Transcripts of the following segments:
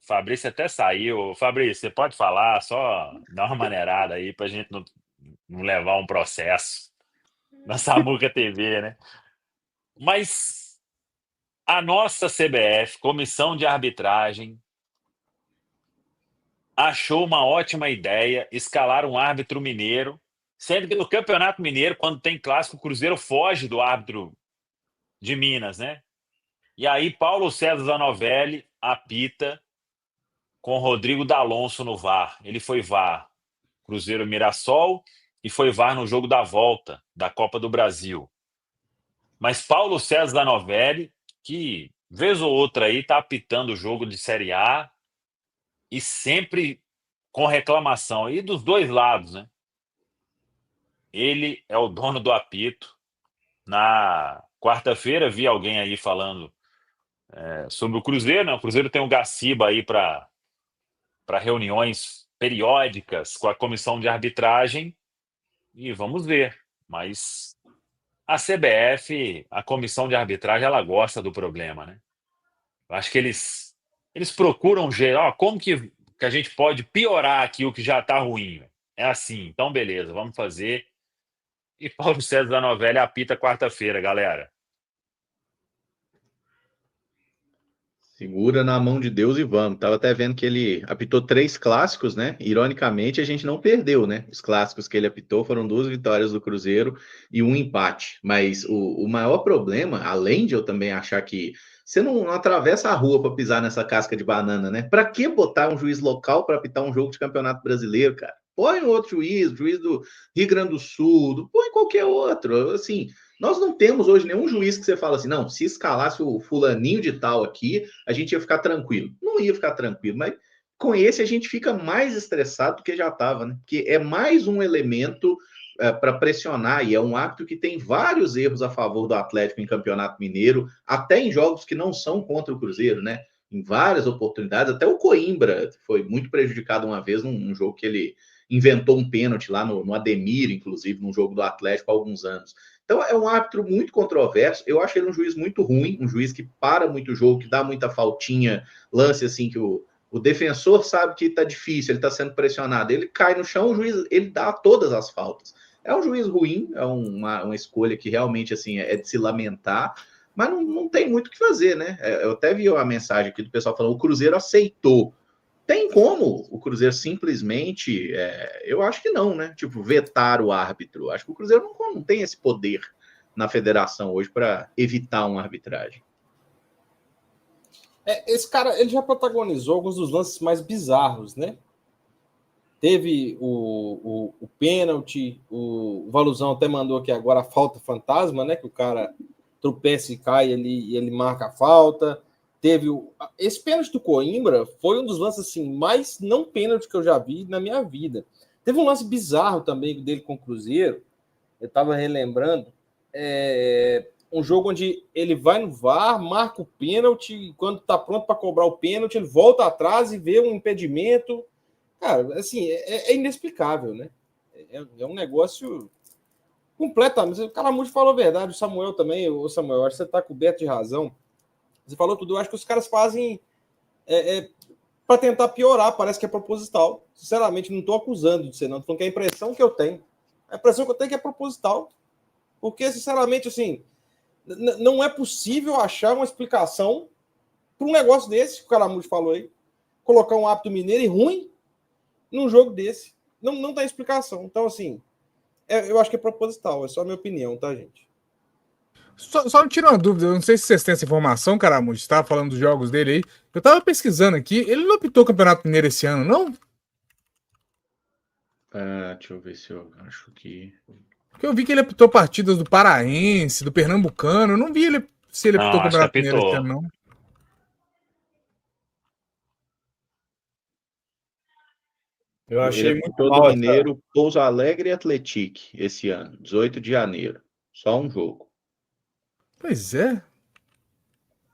Fabrício até saiu. Fabrício, você pode falar, só dar uma maneirada aí pra gente não levar um processo na Samuca TV, né? Mas a nossa CBF, Comissão de Arbitragem, achou uma ótima ideia escalar um árbitro mineiro, sendo que no Campeonato Mineiro, quando tem clássico, o Cruzeiro foge do árbitro de Minas, né? E aí Paulo César Zanovelli apita com Rodrigo D'Alonso no VAR. Ele foi VAR Cruzeiro Mirassol e foi VAR no jogo da volta da Copa do Brasil. Mas Paulo César Zanovelli, que vez ou outra aí tá apitando o jogo de Série A e sempre com reclamação, e dos dois lados, né? Ele é o dono do apito. Na quarta-feira vi alguém aí falando sobre o Cruzeiro, né? O Cruzeiro tem um Gaciba aí para reuniões periódicas com a comissão de arbitragem e vamos ver. Mas a CBF, a comissão de arbitragem, ela gosta do problema, né? Eu acho que eles procuram geral, como que a gente pode piorar aqui o que já está ruim? É assim, então beleza, vamos fazer. E Paulo César da Novela apita quarta-feira, galera. Segura na mão de Deus e vamos. Tava até vendo que ele apitou 3 clássicos, né? Ironicamente, a gente não perdeu, né? Os clássicos que ele apitou foram 2 vitórias do Cruzeiro e um empate. Mas o maior problema, além de eu também achar que você não atravessa a rua para pisar nessa casca de banana, né? Para que botar um juiz local para apitar um jogo de Campeonato Brasileiro, cara? Põe um outro juiz do Rio Grande do Sul, põe qualquer outro. Assim, nós não temos hoje nenhum juiz que você fala assim, não, se escalasse o fulaninho de tal aqui, a gente ia ficar tranquilo. Não ia ficar tranquilo, mas com esse a gente fica mais estressado do que já estava, né? Porque é mais um elemento para pressionar, e é um hábito que tem vários erros a favor do Atlético em Campeonato Mineiro, até em jogos que não são contra o Cruzeiro, né? Em várias oportunidades, até o Coimbra foi muito prejudicado uma vez num jogo que ele inventou um pênalti lá no Ademir, inclusive, num jogo do Atlético há alguns anos. Então é um árbitro muito controverso. Eu acho ele um juiz muito ruim, um juiz que para muito jogo, que dá muita faltinha, lance assim que o defensor sabe que tá difícil, ele tá sendo pressionado, ele cai no chão, o juiz ele dá todas as faltas. É um juiz ruim, é uma escolha que realmente assim é de se lamentar, mas não tem muito o que fazer, né? Eu até vi a mensagem aqui do pessoal falando: o Cruzeiro aceitou. Tem como o Cruzeiro simplesmente, eu acho que não, né? Tipo, vetar o árbitro. Acho que o Cruzeiro não tem esse poder na federação hoje para evitar uma arbitragem. Esse cara, ele já protagonizou alguns dos lances mais bizarros, né? Teve o pênalti, o Valuzão até mandou aqui agora a falta fantasma, né? Que o cara tropeça e cai e ele marca a falta. Teve esse pênalti do Coimbra foi um dos lances assim, mais não pênalti que eu já vi na minha vida. Teve um lance bizarro também dele com o Cruzeiro, eu estava relembrando, um jogo onde ele vai no VAR, marca o pênalti, e quando está pronto para cobrar o pênalti, ele volta atrás e vê um impedimento. Cara, assim, é inexplicável, né? É um negócio completamente. O Calamute falou a verdade, o Samuel também. O Samuel, acho que você está coberto de razão. Você falou tudo, eu acho que os caras fazem para tentar piorar, parece que é proposital. Sinceramente, não estou acusando de ser, não. Estou falando que a impressão que eu tenho. A impressão que eu tenho é que é proposital. Porque, sinceramente, assim, não é possível achar uma explicação para um negócio desse que o Calamute falou aí. Colocar um hábito mineiro e ruim num jogo desse. Não tem explicação. Então, assim, eu acho que é proposital. É só a minha opinião, tá, gente? Só me tira uma dúvida, eu não sei se vocês têm essa informação, Caramujo, você tava falando dos jogos dele aí. Eu tava pesquisando aqui, ele não apitou o Campeonato Mineiro esse ano, não? Deixa eu ver se eu acho que... Porque eu vi que ele apitou partidas do Paraense, do Pernambucano, eu não vi se ele apitou Não, o acho que Campeonato Mineiro esse apitou. ano, não. Eu achei Ele muito todo mal Mineiro, Pouso Alegre e Atlético esse ano, 18 de janeiro. Só um jogo. Pois é. Eu,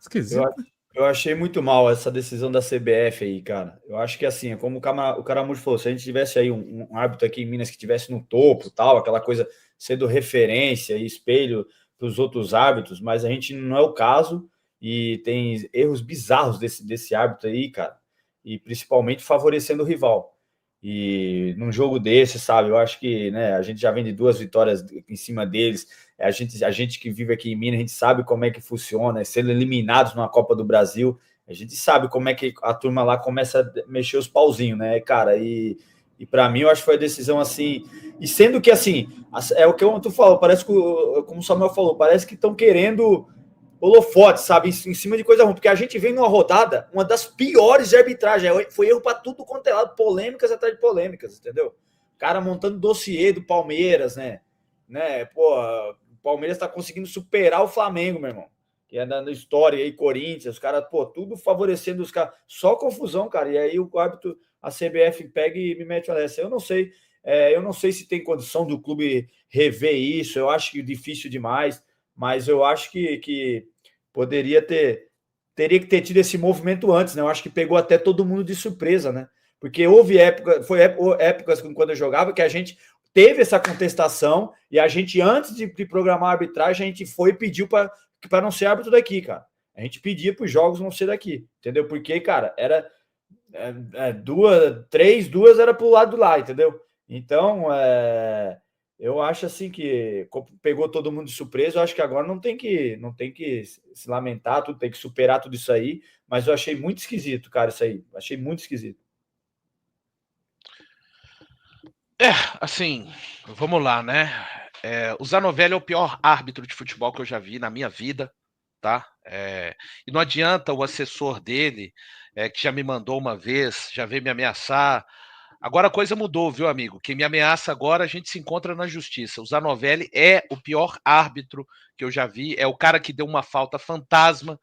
Esquisito. eu achei muito mal essa decisão da CBF aí, cara. Eu acho que assim, é como o Caramujo falou, se a gente tivesse aí um árbitro aqui em Minas que tivesse no topo, tal, aquela coisa sendo referência e espelho para os outros árbitros, mas a gente não é o caso e tem erros bizarros desse árbitro aí, cara. e principalmente favorecendo o rival. E num jogo desse, sabe, eu acho que, né, a gente já vem de 2 vitórias em cima deles, a gente que vive aqui em Minas, a gente sabe como é que funciona, sendo eliminados numa Copa do Brasil, a gente sabe como é que a turma lá começa a mexer os pauzinhos, né, cara, e para mim eu acho que foi a decisão assim, e sendo que assim, é o que tu falou, parece que, como o Samuel falou, parece que estão querendo holofote, sabe, em cima de coisa ruim, porque a gente vem numa rodada, uma das piores de arbitragem, foi erro para tudo quanto é lado, polêmicas atrás de polêmicas, entendeu? Cara montando dossiê do Palmeiras, né, pô, o Palmeiras tá conseguindo superar o Flamengo, meu irmão, que é na história aí, Corinthians, os caras, pô, tudo favorecendo os caras, só confusão, cara, e aí o árbitro, a CBF pega e me mete essa, eu não sei se tem condição do clube rever isso, eu acho que difícil demais, mas eu acho que teria que ter tido esse movimento antes, né? Eu acho que pegou até todo mundo de surpresa, né? Porque houve épocas quando eu jogava que a gente teve essa contestação e a gente, antes de programar a arbitragem, a gente foi e pediu para não ser árbitro daqui, cara. A gente pedia para os jogos não ser daqui, entendeu? Porque, cara, era duas era para o lado lá, entendeu? Então, eu acho assim que pegou todo mundo de surpresa. Eu acho que agora não tem que se lamentar, tudo tem que superar tudo isso aí. Mas eu achei muito esquisito, cara, isso aí. Achei muito esquisito. Assim, vamos lá, né? O Zanovelli é o pior árbitro de futebol que eu já vi na minha vida, tá? E não adianta o assessor dele, que já me mandou uma vez, já veio me ameaçar. Agora a coisa mudou, viu, amigo? Quem me ameaça agora, a gente se encontra na justiça. O Zanovelli é o pior árbitro que eu já vi. É o cara que deu uma falta fantasma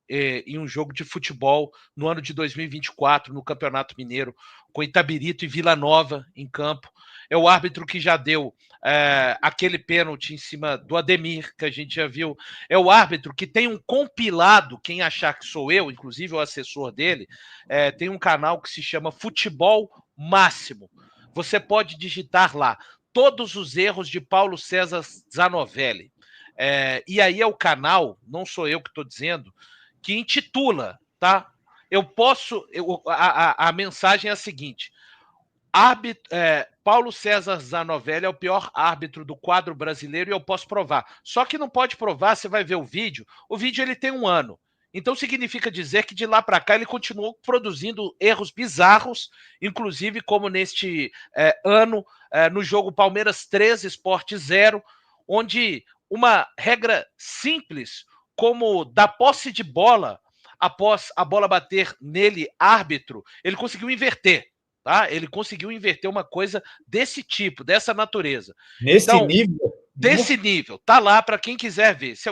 em um jogo de futebol no ano de 2024, no Campeonato Mineiro, com Itabirito e Vila Nova em campo. É o árbitro que já deu aquele pênalti em cima do Ademir, que a gente já viu. É o árbitro que tem um compilado, quem achar que sou eu, inclusive o assessor dele, tem um canal que se chama Futebol Máximo. Você pode digitar lá todos os erros de Paulo César Zanovelli. E aí é o canal, não sou eu que estou dizendo, que intitula, tá? A mensagem é a seguinte: Paulo César Zanovelli é o pior árbitro do quadro brasileiro e eu posso provar. Só que não pode provar, você vai ver o vídeo ele tem 1 ano. Então significa dizer que de lá para cá ele continuou produzindo erros bizarros, inclusive como neste ano, no jogo Palmeiras 3, Sport 0, onde uma regra simples, como da posse de bola, após a bola bater nele, árbitro, ele conseguiu inverter. Tá? Ele conseguiu inverter uma coisa desse tipo, dessa natureza. Nesse nível? Desse nível. Tá lá para quem quiser ver. Se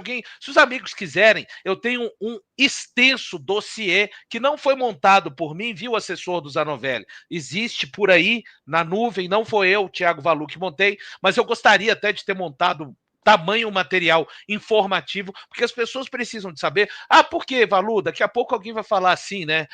os amigos quiserem, eu tenho um extenso dossiê que não foi montado por mim, viu, assessor do Zanovelli? Existe por aí na nuvem, não foi eu, Thiago Valu, que montei, mas eu gostaria até de ter montado tamanho material informativo, porque as pessoas precisam de saber. Por que, Valu? Daqui a pouco alguém vai falar assim, né?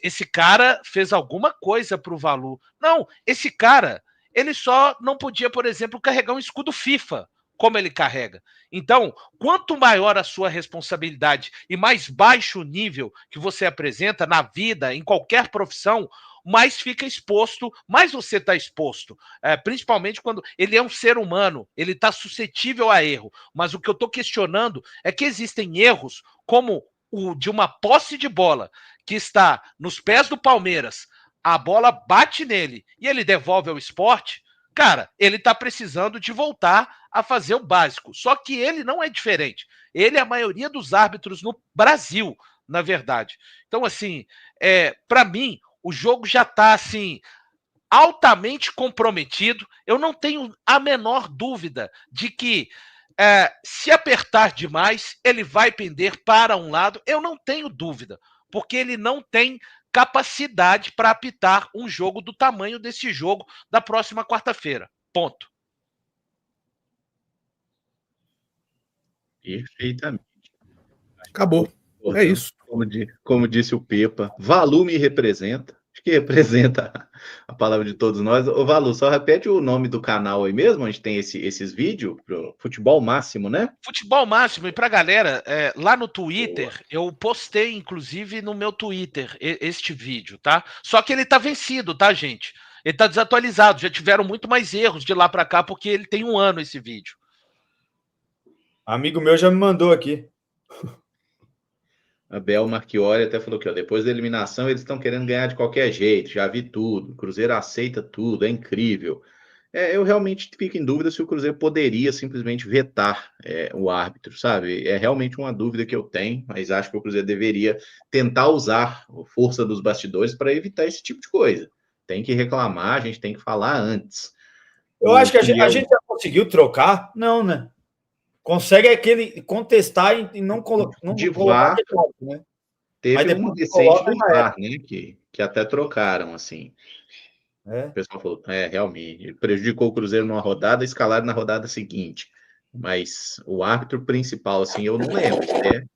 Esse cara fez alguma coisa para o Valu. Não, esse cara, ele só não podia, por exemplo, carregar um escudo FIFA, como ele carrega. Então, quanto maior a sua responsabilidade e mais baixo o nível que você apresenta na vida, em qualquer profissão, mais fica exposto, mais você está exposto. Principalmente quando ele é um ser humano, ele está suscetível a erro. Mas o que eu estou questionando é que existem erros como o de uma posse de bola que está nos pés do Palmeiras, a bola bate nele e ele devolve ao Sport. Cara, ele está precisando de voltar a fazer o básico. Só que ele não é diferente. Ele é a maioria dos árbitros no Brasil, na verdade. Então, assim, para mim, o jogo já está assim, altamente comprometido. Eu não tenho a menor dúvida de que se apertar demais, ele vai pender para um lado. Eu não tenho dúvida, porque ele não tem capacidade para apitar um jogo do tamanho desse jogo da próxima quarta-feira. Ponto. Perfeitamente. Acabou. É isso. Como disse o Pepa, Valu me representa. Acho que representa a palavra de todos nós. Ô, Valu, só repete o nome do canal aí mesmo, onde tem esses vídeos, pro Futebol Máximo, né? Futebol Máximo, e pra galera, lá no Twitter, Boa. eu postei, inclusive, no meu Twitter, este vídeo, tá? Só que ele tá vencido, tá, gente? Ele tá desatualizado, já tiveram muito mais erros de lá pra cá, porque ele tem 1 ano esse vídeo. Amigo meu já me mandou aqui. Abel Marchiori até falou que ó, depois da eliminação eles estão querendo ganhar de qualquer jeito, já vi tudo, o Cruzeiro aceita tudo, é incrível. Eu realmente fico em dúvida se o Cruzeiro poderia simplesmente vetar o árbitro, sabe? É realmente uma dúvida que eu tenho, mas acho que o Cruzeiro deveria tentar usar a força dos bastidores para evitar esse tipo de coisa. Tem que reclamar, a gente tem que falar antes. Eu acho que a gente já conseguiu trocar? Não, né? Consegue aquele contestar e não, de colocar VAR, de volta, né? teve Mas um depois que recente coloca, do já era. VAR, né? Que até trocaram, assim. O É. pessoal falou, realmente, ele prejudicou o Cruzeiro numa rodada, escalaram na rodada seguinte. Mas o árbitro principal, assim, eu não lembro. Isso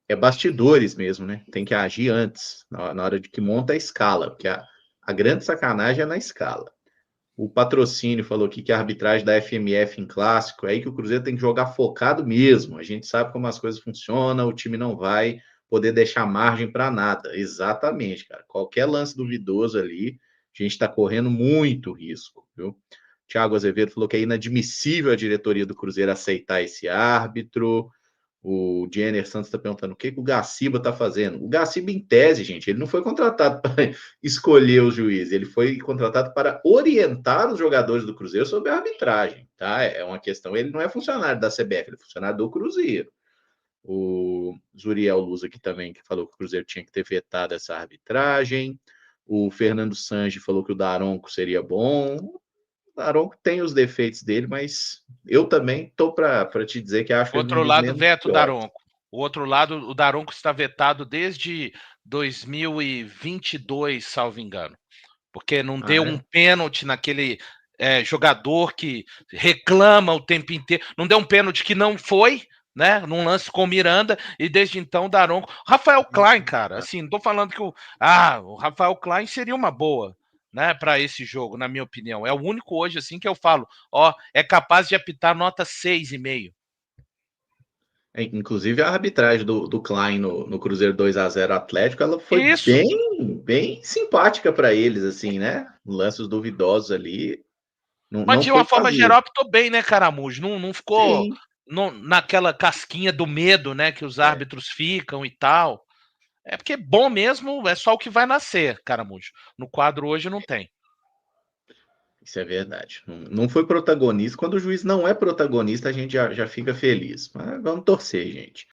é bastidores mesmo, né? Tem que agir antes, na hora de que monta a escala, porque a grande sacanagem é na escala. O patrocínio falou aqui que a arbitragem da FMF em clássico, é aí que o Cruzeiro tem que jogar focado mesmo. A gente sabe como as coisas funcionam, o time não vai poder deixar margem para nada. Exatamente, cara. Qualquer lance duvidoso ali, a gente está correndo muito risco, viu? Thiago Azevedo falou que é inadmissível a diretoria do Cruzeiro aceitar esse árbitro. O Jenner Santos está perguntando o que o Gaciba está fazendo. O Gaciba, em tese, gente, ele não foi contratado para escolher os juízes, ele foi contratado para orientar os jogadores do Cruzeiro sobre a arbitragem, tá? É uma questão, ele não é funcionário da CBF, ele é funcionário do Cruzeiro. O Zuriel Luz aqui também, que falou que o Cruzeiro tinha que ter vetado essa arbitragem. O Fernando Sanji falou que o Daronco seria bom. O Daronco tem os defeitos dele, mas eu também tô para te dizer que acho ele um Outro dos lado, menos veto piores. Daronco. O outro lado, o Daronco está vetado desde 2022, salvo engano. Porque não deu um pênalti naquele jogador que reclama o tempo inteiro. Não deu um pênalti que não foi, né? Num lance com o Miranda, e desde então o Daronco. Rafael Klein, cara, assim, não tô falando que o Rafael Klein seria uma boa, né, para esse jogo, na minha opinião. É o único hoje, assim, que eu falo, ó, é capaz de apitar nota 6,5. Inclusive a arbitragem do Klein no Cruzeiro 2-0 Atlético, ela foi Isso. bem simpática para eles, assim, né? Lances duvidosos ali, Mas não de foi uma forma fazer. geral, apitou bem, né, Caramujo? Não ficou Sim, naquela casquinha do medo, né, que os árbitros ficam e tal. É porque bom mesmo é só o que vai nascer, Caramujo. No quadro hoje não tem. isso é verdade. Não foi protagonista. Quando o juiz não é protagonista, a gente já fica feliz. Mas vamos torcer, gente.